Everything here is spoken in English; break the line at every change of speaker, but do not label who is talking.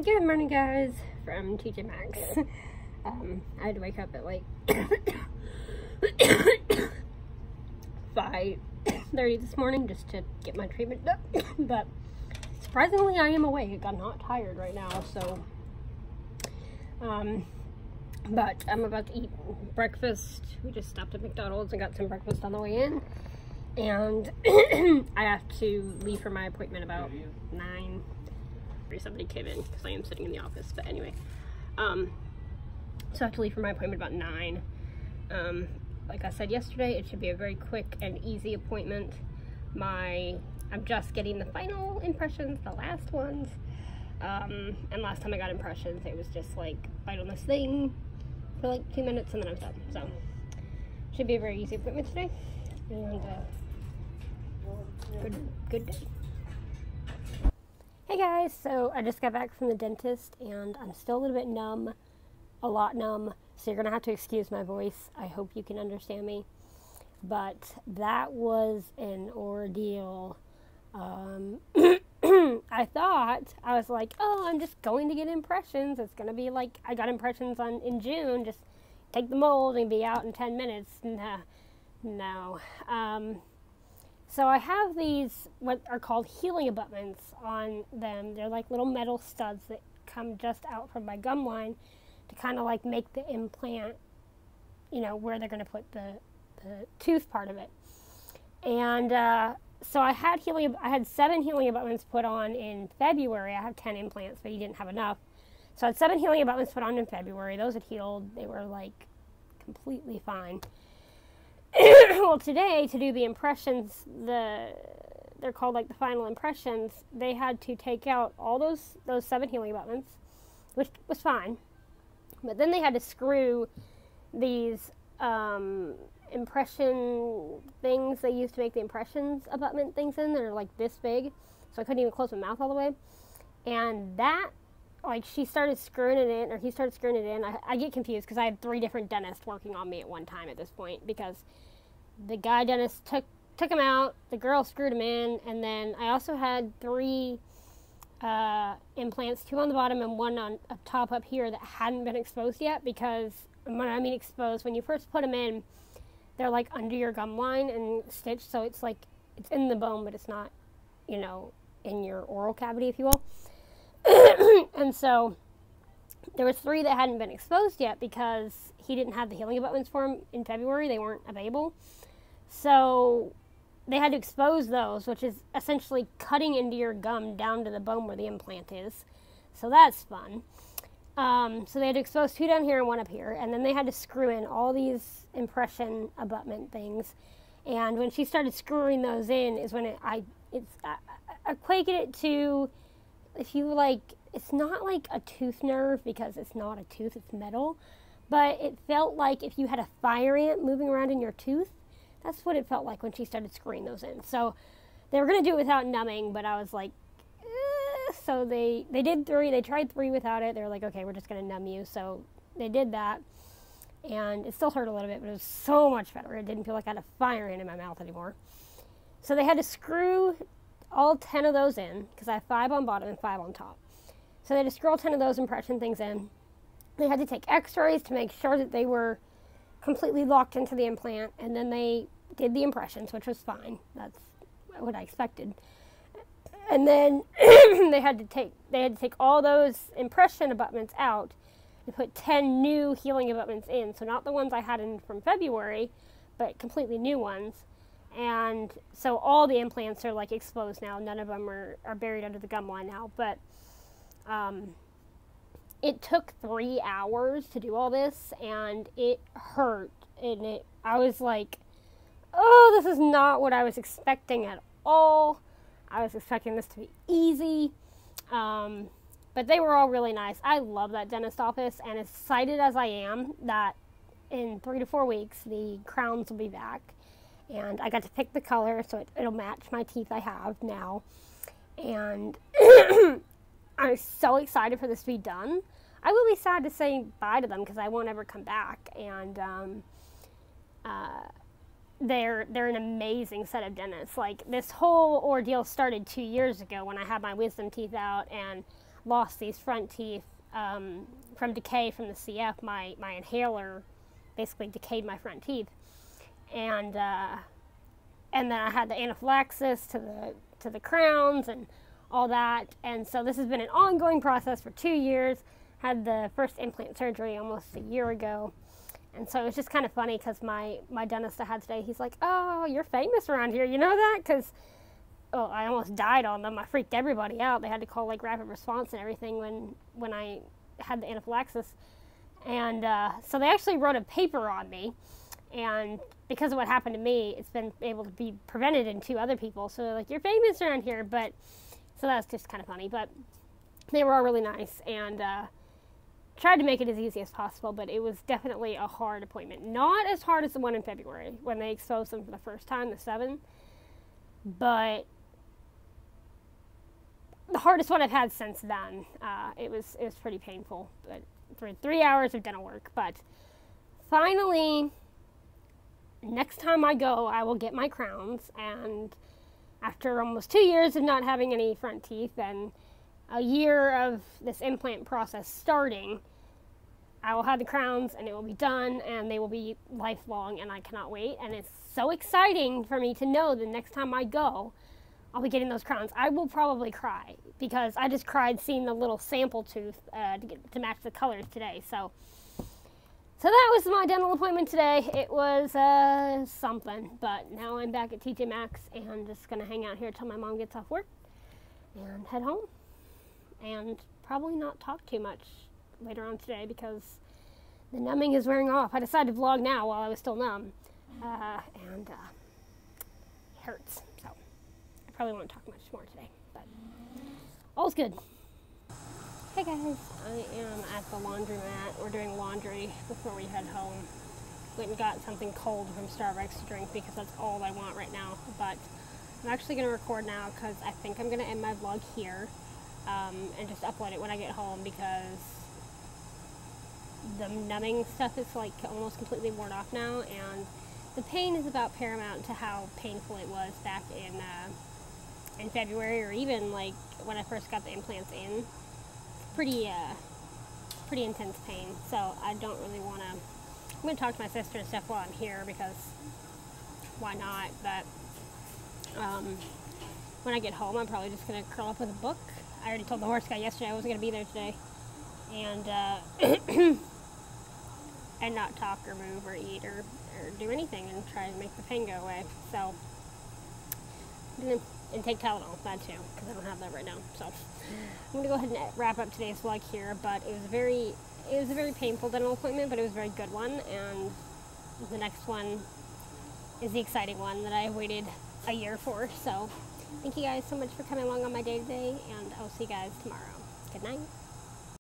Good morning, guys, from TJ Maxx. I had to wake up at like 5:30 this morning just to get my treatment done. But surprisingly, I am awake. I'm not tired right now, so but I'm about to eat breakfast. We just stopped at McDonald's and got some breakfast on the way in, and I have to leave for my appointment about 9. Somebody came in because I am sitting in the office, but anyway, so I have to leave for my appointment about 9. Like I said yesterday, it should be a very quick and easy appointment. I'm just getting the final impressions, the last ones, and last time I got impressions, it was just like bite on this thing for like 2 minutes and then I was done. So should be a very easy appointment today, and good day. Hey guys, so I just got back from the dentist and I'm still a little bit numb, a lot numb, so you're gonna have to excuse my voice. I hope you can understand me, but that was an ordeal. I thought, I was like, oh, I'm just going to get impressions. It's gonna be like I got impressions in June, just take the mold and be out in 10 minutes. No. So I have these, what are called healing abutments on them. They're like little metal studs that come just out from my gum line to kind of like make the implant, you know, where they're going to put the tooth part of it. And so I had 7 healing abutments put on in February. I have 10 implants, but he didn't have enough. So I had 7 healing abutments put on in February. Those had healed. They were like completely fine. Well, today, to do the impressions, they're called like the final impressions, they had to take out all those 7 healing abutments, which was fine. But then they had to screw these impression things they used to make the impressions abutment things in. They're like this big, so I couldn't even close my mouth all the way. And that, like, he started screwing it in. I get confused because I had 3 different dentists working on me at one time at this point, because the guy dentist took him out, the girl screwed him in, and then I also had 3 implants, 2 on the bottom and 1 on up top up here that hadn't been exposed yet, because when I mean exposed, when you first put them in, they're like under your gum line and stitched, so it's like it's in the bone, but it's not, you know, in your oral cavity, if you will. And so there was 3 that hadn't been exposed yet because he didn't have the healing abutments for him in February. They weren't available. So they had to expose those, which is essentially cutting into your gum down to the bone where the implant is. So that's fun. So they had to expose 2 down here and 1 up here. And then they had to screw in all these impression abutment things. And when she started screwing those in is when I equated it to, if you like, it's not like a tooth nerve because it's not a tooth, it's metal, but it felt like if you had a fire ant moving around in your tooth, that's what it felt like when she started screwing those in. So they were going to do it without numbing, but I was like, so they did 3, they tried 3 without it. They were like, okay, we're just going to numb you. So they did that, and it still hurt a little bit, but it was so much better. It didn't feel like I had a fire ant in my mouth anymore. So they had to screw all 10 of those in, because I have 5 on bottom and 5 on top. So they had to screw all 10 of those impression things in. They had to take x-rays to make sure that they were completely locked into the implant, and then they did the impressions, which was fine. That's what I expected. And then they had to take all those impression abutments out and put 10 new healing abutments in. So not the ones I had in from February, but completely new ones. And so all the implants are like exposed now. None of them are buried under the gum line now. But it took 3 hours to do all this, and it hurt. And I was like, oh, this is not what I was expecting at all. I was expecting this to be easy. But they were all really nice. I love that dentist office, and as excited as I am that in 3 to 4 weeks the crowns will be back. And I got to pick the color, so it'll match my teeth I have now. And I'm so excited for this to be done. I will be sad to say bye to them because I won't ever come back. And they're an amazing set of dentists. Like, this whole ordeal started 2 years ago when I had my wisdom teeth out, and lost these front teeth from decay from the CF. My inhaler basically decayed my front teeth, and then I had the anaphylaxis to the crowns and all that. And so this has been an ongoing process for 2 years. Had the first implant surgery almost a year ago. And so it was just kind of funny because my dentist I had today, he's like, oh, you're famous around here. You know that? Because I almost died on them. I freaked everybody out. They had to call like rapid response and everything when I had the anaphylaxis. And so they actually wrote a paper on me. And because of what happened to me, it's been able to be prevented in 2 other people. So they're like, you're famous around here. But so that's just kind of funny. But they were all really nice, and tried to make it as easy as possible, but it was definitely a hard appointment. Not as hard as the one in February when they exposed them for the first time, the 7, but the hardest one I've had since then. It was pretty painful, but for 3 hours of dental work. But finally, next time I go, I will get my crowns, and after almost 2 years of not having any front teeth and a year of this implant process starting, I will have the crowns and it will be done and they will be lifelong, and I cannot wait. And it's so exciting for me to know the next time I go, I'll be getting those crowns. I will probably cry because I just cried seeing the little sample tooth to match the colors today. So that was my dental appointment today. It was something, but now I'm back at TJ Maxx and just going to hang out here till my mom gets off work and head home. And probably not talk too much later on today because the numbing is wearing off. I decided to vlog now while I was still numb, and it hurts. So I probably won't talk much more today, but all's good. Hey guys, I am at the laundromat. We're doing laundry before we head home. Went and got something cold from Starbucks to drink because that's all I want right now. But I'm actually going to record now because I think I'm going to end my vlog here. And just upload it when I get home because the numbing stuff is like almost completely worn off now, and the pain is about paramount to how painful it was back in February, or even like when I first got the implants in. Pretty intense pain, so I don't really want to. I'm going to talk to my sister and stuff while I'm here because why not? But when I get home, I'm probably just going to curl up with a book. I already told the horse guy yesterday I wasn't going to be there today, and and not talk or move or eat or do anything and try to make the pain go away. So and take Tylenol, that too, because I don't have that right now. So I'm going to go ahead and wrap up today's vlog here. But it was a very painful dental appointment, but it was a very good one, and the next one is the exciting one that I waited a year for. So thank you guys so much for coming along on my day today, and I'll see you guys tomorrow. Good night.